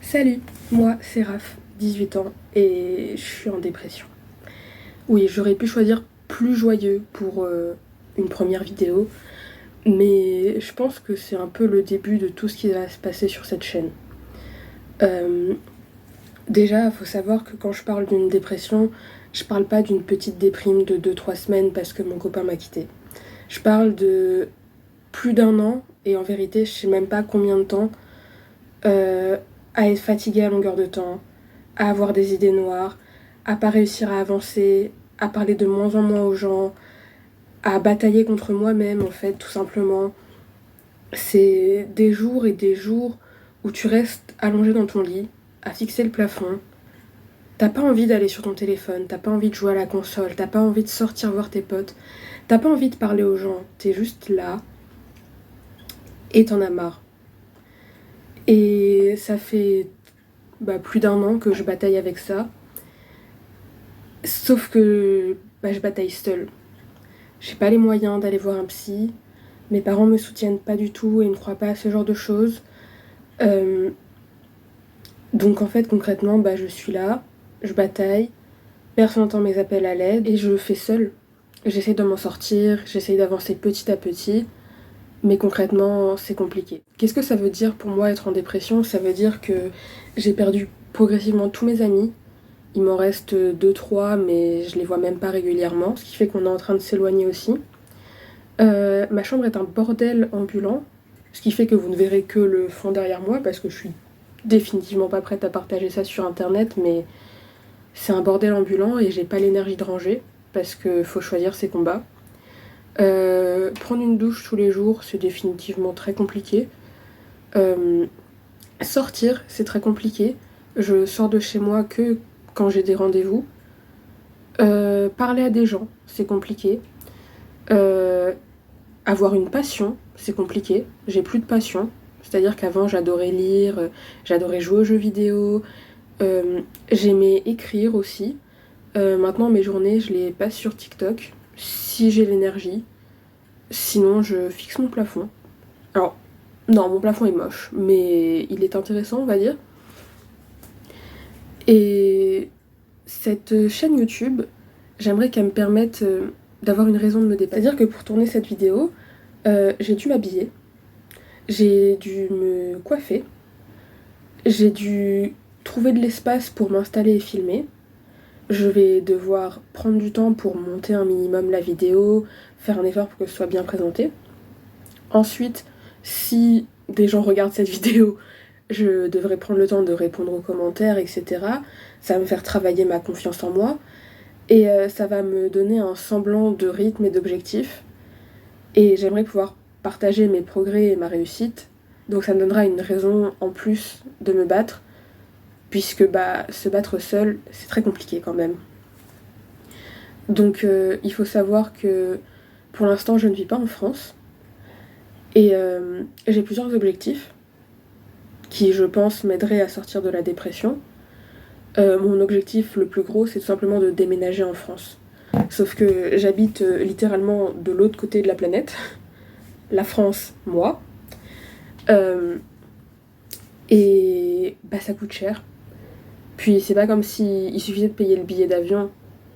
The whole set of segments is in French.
Salut, moi c'est Raph, 18 ans, et je suis en dépression. Oui, j'aurais pu choisir plus joyeux pour une première vidéo, mais je pense que c'est un peu le début de tout ce qui va se passer sur cette chaîne. Euh, Déjà, il faut savoir que quand je parle d'une dépression, je parle pas d'une petite déprime de 2-3 semaines parce que mon copain m'a quitté. Je parle de plus d'un an, et en vérité, je sais même pas combien de temps, euh, à être fatiguée à longueur de temps, à avoir des idées noires, à pas réussir à avancer, à parler de moins en moins aux gens, à batailler contre moi-même en fait, tout simplement. C'est des jours et des jours où tu restes allongé dans ton lit, à fixer le plafond. T'as pas envie d'aller sur ton téléphone, t'as pas envie de jouer à la console, t'as pas envie de sortir voir tes potes, t'as pas envie de parler aux gens, t'es juste là et t'en as marre. Et ça fait plus d'un an que je bataille avec ça, sauf que je bataille seule. J'ai pas les moyens d'aller voir un psy. Mes parents me soutiennent pas du tout et ne croient pas à ce genre de choses. Euh, donc en fait concrètement je suis là, je bataille, personne n'entend mes appels à l'aide et je le fais seule. J'essaie de m'en sortir, j'essaie d'avancer petit à petit, mais concrètement c'est compliqué. Qu'est-ce que ça veut dire pour moi être en dépression? Ça veut dire que j'ai perdu progressivement tous mes amis. Il m'en reste deux trois mais je les vois même pas régulièrement, ce qui fait qu'on est en train de s'éloigner aussi. Ma chambre est un bordel ambulant, ce qui fait que vous ne verrez que le fond derrière moi parce que je suis définitivement pas prête à partager ça sur internet, mais c'est un bordel ambulant et j'ai pas l'énergie de ranger parce que faut choisir ses combats. Prendre une douche tous les jours, c'est définitivement très compliqué. Euh, Sortir, c'est très compliqué. Je sors de chez moi que quand j'ai des rendez-vous. Parler à des gens, c'est compliqué. Euh, Avoir une passion, c'est compliqué. J'ai plus de passion. C'est-à-dire qu'avant, j'adorais lire, j'adorais jouer aux jeux vidéo, j'aimais écrire aussi. Maintenant, mes journées, je les passe sur TikTok, si j'ai l'énergie. Sinon, je fixe mon plafond. Alors, non, mon plafond est moche, mais il est intéressant, on va dire. Et cette chaîne YouTube, j'aimerais qu'elle me permette d'avoir une raison de me dépasser. C'est-à-dire que pour tourner cette vidéo, j'ai dû m'habiller. J'ai dû me coiffer, j'ai dû trouver de l'espace pour m'installer et filmer. Je vais devoir prendre du temps pour monter un minimum la vidéo, faire un effort pour que ce soit bien présenté. Ensuite, si des gens regardent cette vidéo, je devrais prendre le temps de répondre aux commentaires, etc. Ça va me faire travailler ma confiance en moi et ça va me donner un semblant de rythme et d'objectif. Et j'aimerais pouvoir partager mes progrès et ma réussite. Donc ça me donnera une raison en plus de me battre, puisque se battre seul, c'est très compliqué quand même. Donc il faut savoir que pour l'instant, je ne vis pas en France. Et j'ai plusieurs objectifs qui, je pense, m'aideraient à sortir de la dépression. Mon objectif le plus gros, c'est tout simplement de déménager en France. Sauf que j'habite littéralement de l'autre côté de la planète. La France, moi. Euh, et ça coûte cher. Puis c'est pas comme si il suffisait de payer le billet d'avion,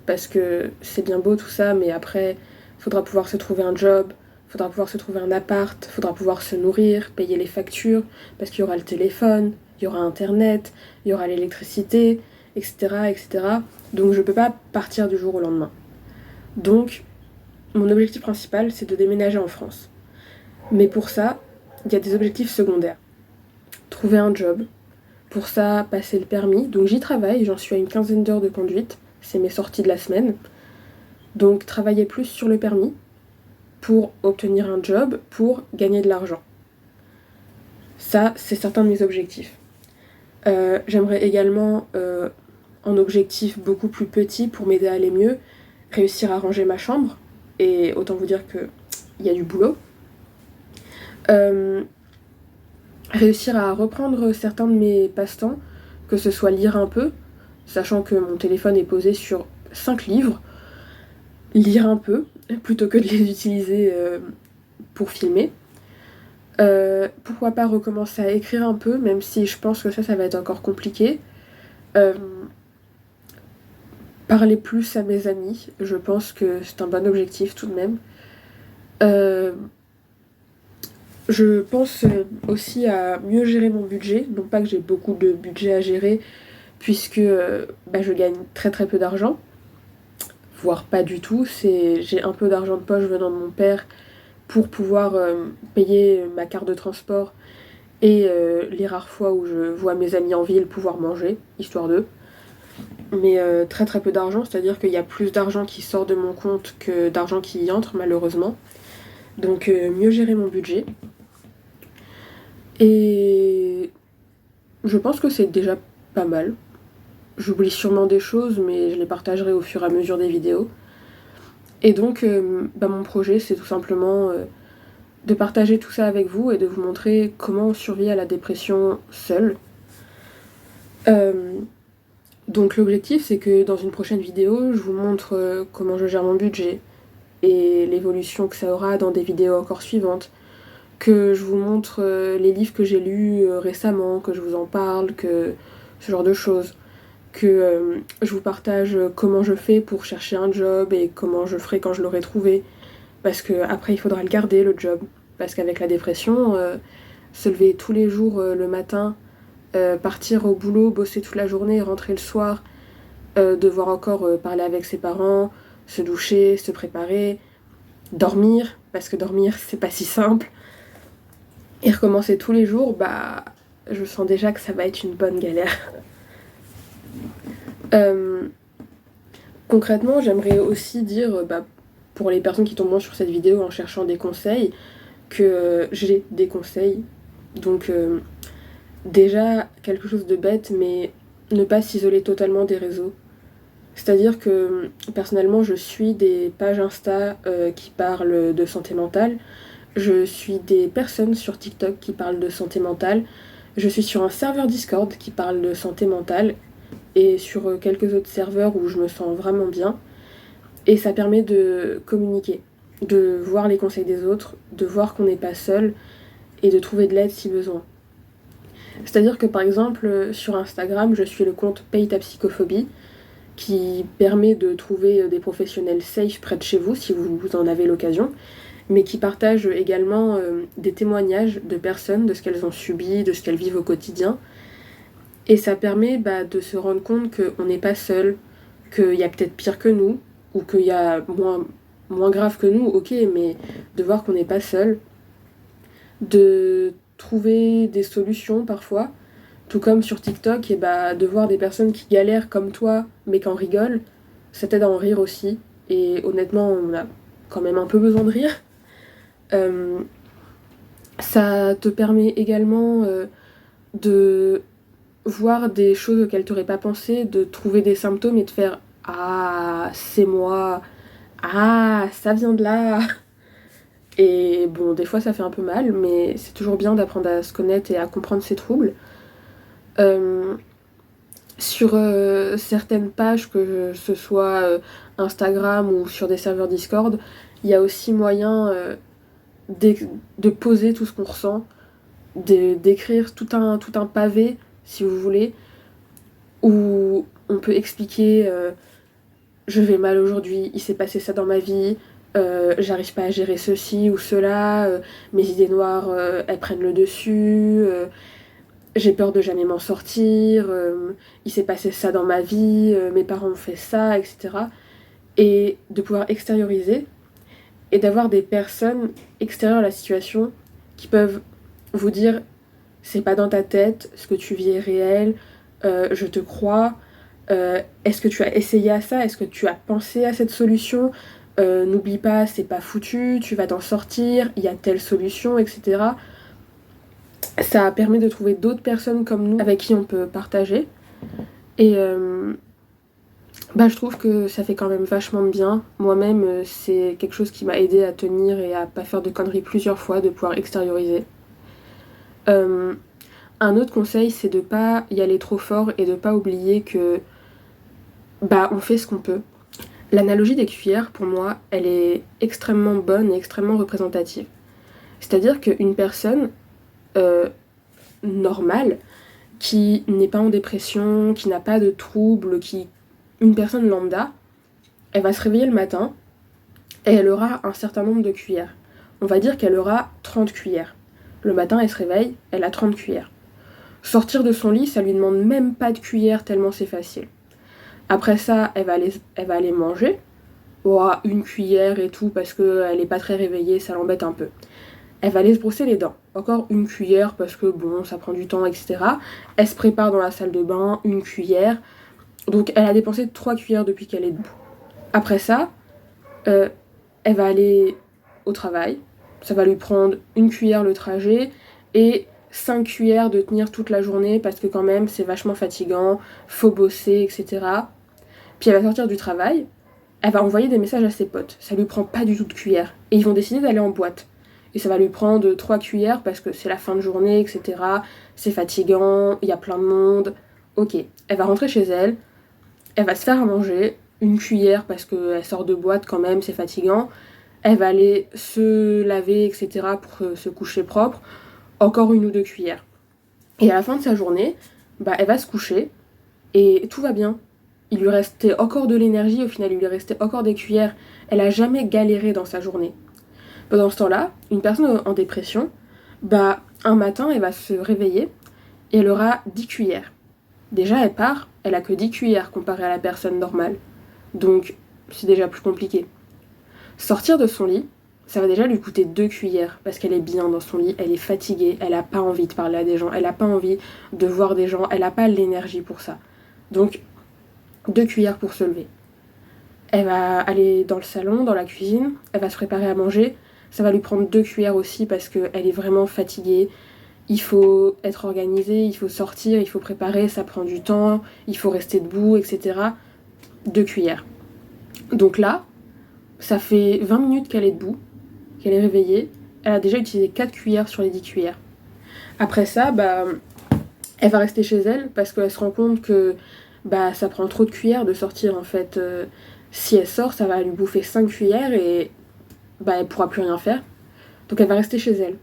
parce que c'est bien beau tout ça, mais après, faudra pouvoir se trouver un job, faudra pouvoir se trouver un appart, faudra pouvoir se nourrir, payer les factures, parce qu'il y aura le téléphone, il y aura internet, il y aura l'électricité, etc., etc. Donc je peux pas partir du jour au lendemain. Donc mon objectif principal, c'est de déménager en France. Mais pour ça, il y a des objectifs secondaires. Trouver un job. Pour ça, passer le permis. Donc j'y travaille, j'en suis à une quinzaine d'heures de conduite. C'est mes sorties de la semaine. Donc travailler plus sur le permis pour obtenir un job, pour gagner de l'argent. Ça, c'est certains de mes objectifs. J'aimerais également, en objectif beaucoup plus petit pour m'aider à aller mieux, réussir à ranger ma chambre. Et autant vous dire qu'il y a du boulot. Euh, Réussir à reprendre certains de mes passe-temps, que ce soit lire un peu, sachant que mon téléphone est posé sur 5 livres, lire un peu, plutôt que de les utiliser pour filmer. Pourquoi pas recommencer à écrire un peu, même si je pense que ça va être encore compliqué. Euh, Parler plus à mes amis, je pense que c'est un bon objectif tout de même. Euh, je pense aussi à mieux gérer mon budget, non pas que j'ai beaucoup de budget à gérer, puisque je gagne très très peu d'argent, voire pas du tout. J'ai un peu d'argent de poche venant de mon père pour pouvoir payer ma carte de transport et les rares fois où je vois mes amis en ville pouvoir manger, histoire d'eux. Mais très très peu d'argent, c'est-à-dire qu'il y a plus d'argent qui sort de mon compte que d'argent qui y entre malheureusement. Donc mieux gérer mon budget. Et je pense que c'est déjà pas mal. J'oublie sûrement des choses, mais je les partagerai au fur et à mesure des vidéos. Et donc mon projet c'est tout simplement de partager tout ça avec vous et de vous montrer comment on survit à la dépression seul. Donc l'objectif c'est que dans une prochaine vidéo, je vous montre comment je gère mon budget et l'évolution que ça aura dans des vidéos encore suivantes. Que je vous montre les livres que j'ai lus récemment, que je vous en parle, que ce genre de choses. Que je vous partage comment je fais pour chercher un job et comment je ferai quand je l'aurai trouvé. Parce que après il faudra le garder le job. Parce qu'avec la dépression, se lever tous les jours le matin, partir au boulot, bosser toute la journée, rentrer le soir, devoir encore parler avec ses parents, se doucher, se préparer, dormir, parce que dormir c'est pas si simple, et recommencer tous les jours, je sens déjà que ça va être une bonne galère. Concrètement, j'aimerais aussi dire, pour les personnes qui tomberont sur cette vidéo en cherchant des conseils, que j'ai des conseils. Donc déjà, quelque chose de bête, mais ne pas s'isoler totalement des réseaux. C'est-à-dire que personnellement, je suis des pages Insta qui parlent de santé mentale. Je suis des personnes sur TikTok qui parlent de santé mentale. Je suis sur un serveur Discord qui parle de santé mentale. Et sur quelques autres serveurs où je me sens vraiment bien. Et ça permet de communiquer, de voir les conseils des autres, de voir qu'on n'est pas seul et de trouver de l'aide si besoin. C'est-à-dire que par exemple, sur Instagram, je suis le compte Paye ta psychophobie, qui permet de trouver des professionnels safe près de chez vous si vous en avez l'occasion, mais qui partagent également des témoignages de personnes, de ce qu'elles ont subi, de ce qu'elles vivent au quotidien. Et ça permet de se rendre compte qu'on n'est pas seul, qu'il y a peut-être pire que nous, ou qu'il y a moins grave que nous, ok, mais de voir qu'on n'est pas seul, de trouver des solutions parfois, tout comme sur TikTok, et de voir des personnes qui galèrent comme toi, mais qui en rigolent, ça t'aide à en rire aussi. Et honnêtement, on a quand même un peu besoin de rire. Ça te permet également de voir des choses auxquelles tu n'aurais pas pensé, de trouver des symptômes et de faire « Ah, c'est moi. Ah, ça vient de là. » Et bon, des fois ça fait un peu mal, mais c'est toujours bien d'apprendre à se connaître et à comprendre ses troubles. Sur certaines pages, que ce soit Instagram ou sur des serveurs Discord, il y a aussi moyen de poser tout ce qu'on ressent, d'écrire tout un pavé, si vous voulez, où on peut expliquer je vais mal aujourd'hui, il s'est passé ça dans ma vie, j'arrive pas à gérer ceci ou cela, mes idées noires elles prennent le dessus, j'ai peur de jamais m'en sortir, il s'est passé ça dans ma vie, mes parents ont fait ça, etc. Et de pouvoir extérioriser et d'avoir des personnes extérieures à la situation qui peuvent vous dire c'est pas dans ta tête, ce que tu vis est réel, je te crois, est-ce que tu as essayé à ça, est-ce que tu as pensé à cette solution, n'oublie pas, c'est pas foutu, tu vas t'en sortir, il y a telle solution, etc. Ça permet de trouver d'autres personnes comme nous avec qui on peut partager. Et je trouve que ça fait quand même vachement de bien. Moi-même, c'est quelque chose qui m'a aidé à tenir et à pas faire de conneries plusieurs fois, de pouvoir extérioriser. Un autre conseil, c'est de pas y aller trop fort et de pas oublier que on fait ce qu'on peut. L'analogie des cuillères, pour moi, elle est extrêmement bonne et extrêmement représentative. C'est-à-dire qu'une personne, euh, normale, qui n'est pas en dépression, qui n'a pas de troubles, une personne lambda, elle va se réveiller le matin et elle aura un certain nombre de cuillères. On va dire qu'elle aura 30 cuillères. Le matin, elle se réveille, elle a 30 cuillères. Sortir de son lit, ça lui demande même pas de cuillère tellement c'est facile. Après ça, elle va aller manger. Aura une cuillère et tout parce qu'elle n'est pas très réveillée, ça l'embête un peu. Elle va aller se brosser les dents. Encore une cuillère parce que bon, ça prend du temps, etc. Elle se prépare dans la salle de bain, une cuillère. Donc elle a dépensé 3 cuillères depuis qu'elle est debout. Après ça, elle va aller au travail. Ça va lui prendre une cuillère le trajet et 5 cuillères de tenir toute la journée parce que quand même c'est vachement fatigant, faut bosser, etc. Puis elle va sortir du travail, elle va envoyer des messages à ses potes. Ça lui prend pas du tout de cuillère. Et ils vont décider d'aller en boîte. Et ça va lui prendre 3 cuillères parce que c'est la fin de journée, etc. C'est fatigant, il y a plein de monde. Ok, elle va rentrer chez elle, elle va se faire à manger, une cuillère parce qu'elle sort de boîte quand même, c'est fatigant. Elle va aller se laver, etc. pour se coucher propre. Encore une ou deux cuillères. Et à la fin de sa journée, elle va se coucher et tout va bien. Il lui restait encore de l'énergie, au final il lui restait encore des cuillères. Elle a jamais galéré dans sa journée. Pendant ce temps-là, une personne en dépression, un matin elle va se réveiller et elle aura 10 cuillères. Déjà elle part, elle a que 10 cuillères comparée à la personne normale. Donc c'est déjà plus compliqué. Sortir de son lit, ça va déjà lui coûter 2 cuillères parce qu'elle est bien dans son lit, elle est fatiguée, elle a pas envie de parler à des gens, elle a pas envie de voir des gens, elle a pas l'énergie pour ça. Donc 2 cuillères pour se lever. Elle va aller dans le salon, dans la cuisine, elle va se préparer à manger. Ça va lui prendre 2 cuillères aussi parce qu'elle est vraiment fatiguée. Il faut être organisé, il faut sortir, il faut préparer, ça prend du temps, il faut rester debout, etc. 2 cuillères. Donc là, ça fait 20 minutes qu'elle est debout, qu'elle est réveillée. Elle a déjà utilisé 4 cuillères sur les 10 cuillères. Après ça, elle va rester chez elle parce qu'elle se rend compte que ça prend trop de cuillères de sortir en fait. Si elle sort, ça va lui bouffer 5 cuillères et elle pourra plus rien faire. Donc elle va rester chez elle.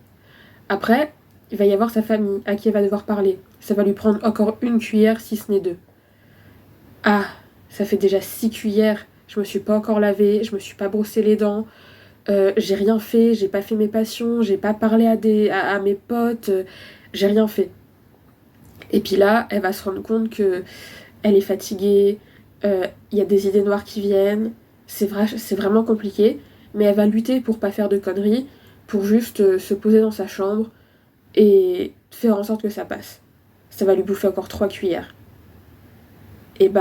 Après, il va y avoir sa famille à qui elle va devoir parler. Ça va lui prendre encore une cuillère si ce n'est 2. Ah, ça fait déjà 6 cuillères. Je me suis pas encore lavée, je me suis pas brossé les dents. J'ai rien fait, j'ai pas fait mes passions, j'ai pas parlé à mes potes, j'ai rien fait. Et puis là, elle va se rendre compte que elle est fatiguée, y a des idées noires qui viennent, c'est vraiment compliqué, mais elle va lutter pour pas faire de conneries, pour juste se poser dans sa chambre et faire en sorte que ça passe. Ça va lui bouffer encore 3 cuillères. Et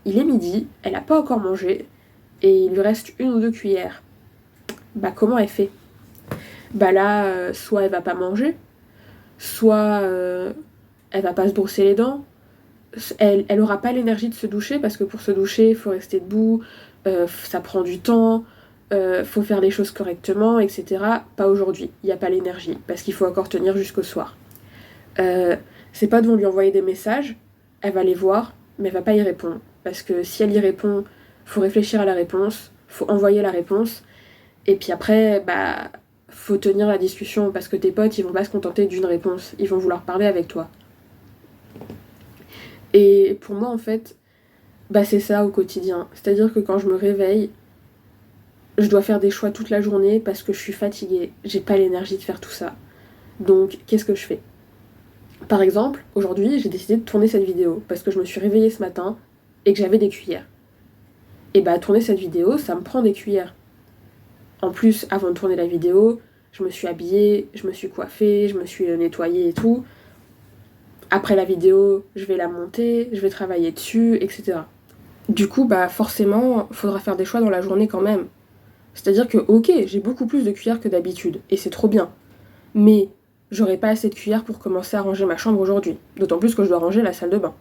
il est midi, elle a pas encore mangé, et il lui reste 1 ou 2 cuillères. Comment elle fait? Là, soit elle va pas manger, soit elle va pas se brosser les dents, elle aura pas l'énergie de se doucher parce que pour se doucher, il faut rester debout, ça prend du temps, faut faire les choses correctement, etc. Pas aujourd'hui, il n'y a pas l'énergie parce qu'il faut encore tenir jusqu'au soir. Ses potes vont lui envoyer des messages, elle va les voir, mais elle va pas y répondre parce que si elle y répond, faut réfléchir à la réponse, faut envoyer la réponse, et puis après, faut tenir la discussion parce que tes potes, ils vont pas se contenter d'une réponse, ils vont vouloir parler avec toi. Et pour moi, en fait, c'est ça au quotidien. C'est-à-dire que quand je me réveille, je dois faire des choix toute la journée parce que je suis fatiguée, j'ai pas l'énergie de faire tout ça. Donc, qu'est-ce que je fais? Par exemple, aujourd'hui, j'ai décidé de tourner cette vidéo parce que je me suis réveillée ce matin et que j'avais des cuillères. Et tourner cette vidéo, ça me prend des cuillères. En plus, avant de tourner la vidéo, je me suis habillée, je me suis coiffée, je me suis nettoyée et tout. Après la vidéo, je vais la monter, je vais travailler dessus, etc. Du coup, forcément, faudra faire des choix dans la journée quand même. C'est-à-dire que, ok, j'ai beaucoup plus de cuillères que d'habitude, et c'est trop bien. Mais j'aurai pas assez de cuillères pour commencer à ranger ma chambre aujourd'hui. D'autant plus que je dois ranger la salle de bain.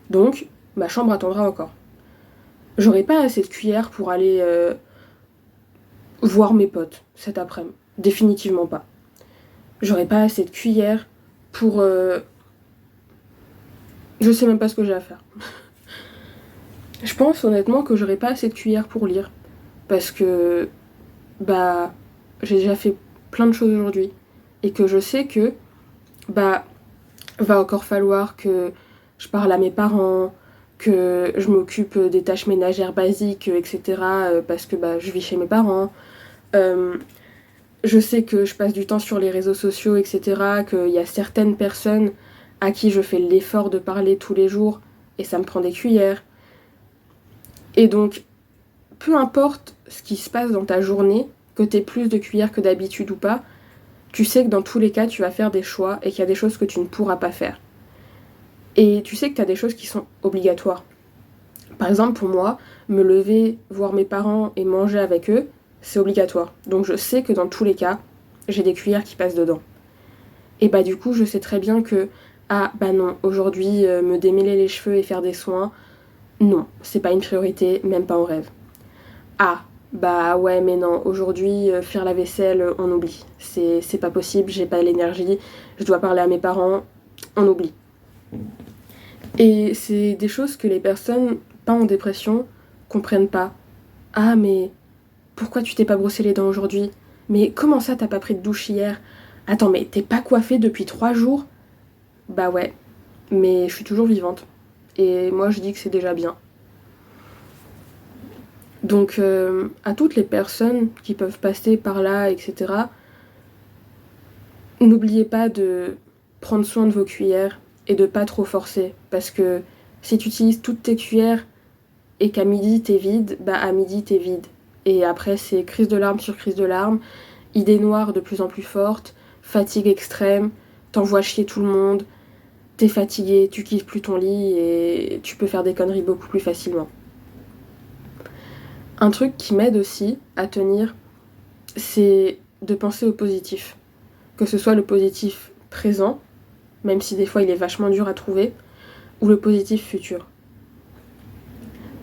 Donc, ma chambre attendra encore. J'aurai pas assez de cuillères pour aller voir mes potes cet après-midi. Définitivement pas. J'aurai pas assez de cuillères pour... Je sais même pas ce que j'ai à faire. Je pense honnêtement que j'aurai pas assez de cuillères pour lire. Parce que... j'ai déjà fait plein de choses aujourd'hui. et que je sais que bah va encore falloir que je parle à mes parents, que je m'occupe des tâches ménagères basiques, etc. Parce que bah, je vis chez mes parents. Je sais que je passe du temps sur les réseaux sociaux, etc. Qu'il y a certaines personnes à qui je fais l'effort de parler tous les jours et ça me prend des cuillères. Et donc, peu importe ce qui se passe dans ta journée, que t'aies plus de cuillères que d'habitude ou pas, tu sais que dans tous les cas, tu vas faire des choix et qu'il y a des choses que tu ne pourras pas faire. Et tu sais que tu as des choses qui sont obligatoires. Par exemple, pour moi, me lever, voir mes parents et manger avec eux, c'est obligatoire. Donc je sais que dans tous les cas, j'ai des cuillères qui passent dedans. Et bah du coup, je sais très bien que, ah bah non, aujourd'hui, me démêler les cheveux et faire des soins, non, c'est pas une priorité, même pas en rêve. Ah, bah ouais, mais non, aujourd'hui, faire la vaisselle, on oublie. C'est pas possible, j'ai pas l'énergie, je dois parler à mes parents, on oublie. Et c'est des choses que les personnes pas en dépression comprennent pas. Ah, mais pourquoi tu t'es pas brossé les dents aujourd'hui? Mais comment ça t'as pas pris de douche hier? Attends, mais t'es pas coiffée depuis 3 jours? Bah ouais, mais je suis toujours vivante. Et moi je dis que c'est déjà bien. Donc à toutes les personnes qui peuvent passer par là, etc., n'oubliez pas de prendre soin de vos cuillères et de pas trop forcer. Parce que si tu utilises toutes tes cuillères et qu'à midi t'es vide, bah à midi t'es vide. Et après c'est crise de larmes sur crise de larmes, idées noires de plus en plus fortes, fatigue extrême, t'envoies chier tout le monde, t'es fatigué, tu kiffes plus ton lit et tu peux faire des conneries beaucoup plus facilement. Un truc qui m'aide aussi à tenir, c'est de penser au positif. Que ce soit le positif présent, même si des fois il est vachement dur à trouver, ou le positif futur.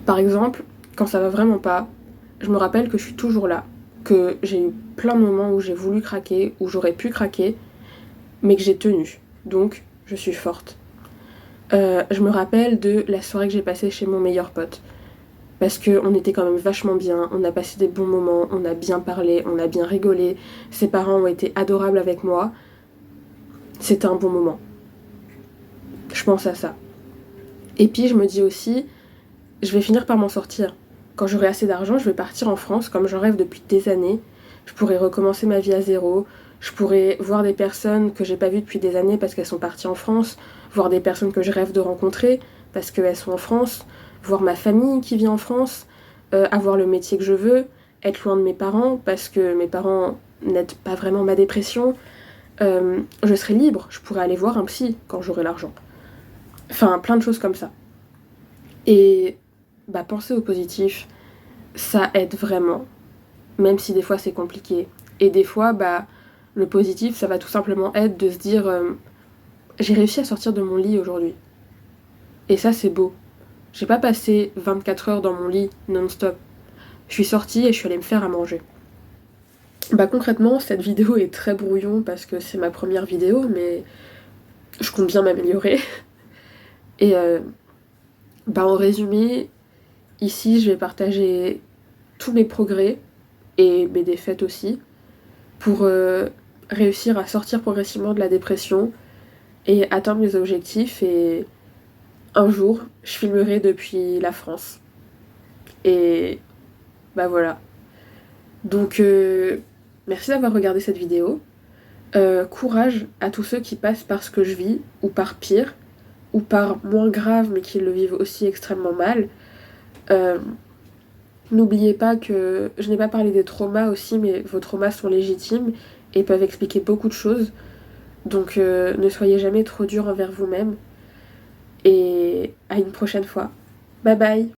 Par exemple, quand ça va vraiment pas, je me rappelle que je suis toujours là, que j'ai eu plein de moments où j'ai voulu craquer, où j'aurais pu craquer, mais que j'ai tenu. Donc, je suis forte. Je me rappelle de la soirée que j'ai passée chez mon meilleur pote. Parce qu'on était quand même vachement bien, on a passé des bons moments, on a bien parlé, on a bien rigolé. Ses parents ont été adorables avec moi. C'était un bon moment. Je pense à ça. Et puis je me dis aussi, je vais finir par m'en sortir. Quand j'aurai assez d'argent, je vais partir en France, comme j'en rêve depuis des années. Je pourrais recommencer ma vie à zéro. Je pourrais voir des personnes que j'ai pas vues depuis des années parce qu'elles sont parties en France. Voir des personnes que je rêve de rencontrer parce qu'elles sont en France. Voir ma famille qui vit en France. Avoir le métier que je veux. Être loin de mes parents parce que mes parents n'aident pas vraiment ma dépression. Je serai libre. Je pourrais aller voir un psy quand j'aurai l'argent. Enfin, plein de choses comme ça. Et bah, penser au positif, ça aide vraiment, même si des fois c'est compliqué. Et des fois, bah, le positif, ça va tout simplement être de se dire j'ai réussi à sortir de mon lit aujourd'hui. Et ça, c'est beau. J'ai pas passé 24 heures dans mon lit non-stop. Je suis sortie et je suis allée me faire à manger. Bah concrètement, cette vidéo est très brouillon parce que c'est ma première vidéo, mais je compte bien m'améliorer. Et bah en résumé, ici je vais partager tous mes progrès et mes défaites aussi pour réussir à sortir progressivement de la dépression et atteindre mes objectifs. Et un jour, je filmerai depuis la France. Et bah voilà. Donc merci d'avoir regardé cette vidéo. Courage à tous ceux qui passent par ce que je vis, ou par pire, ou par moins grave mais qui le vivent aussi extrêmement mal. N'oubliez pas que je n'ai pas parlé des traumas aussi, mais vos traumas sont légitimes et peuvent expliquer beaucoup de choses. Donc ne soyez jamais trop dur envers vous-même. Et à une prochaine fois. Bye bye!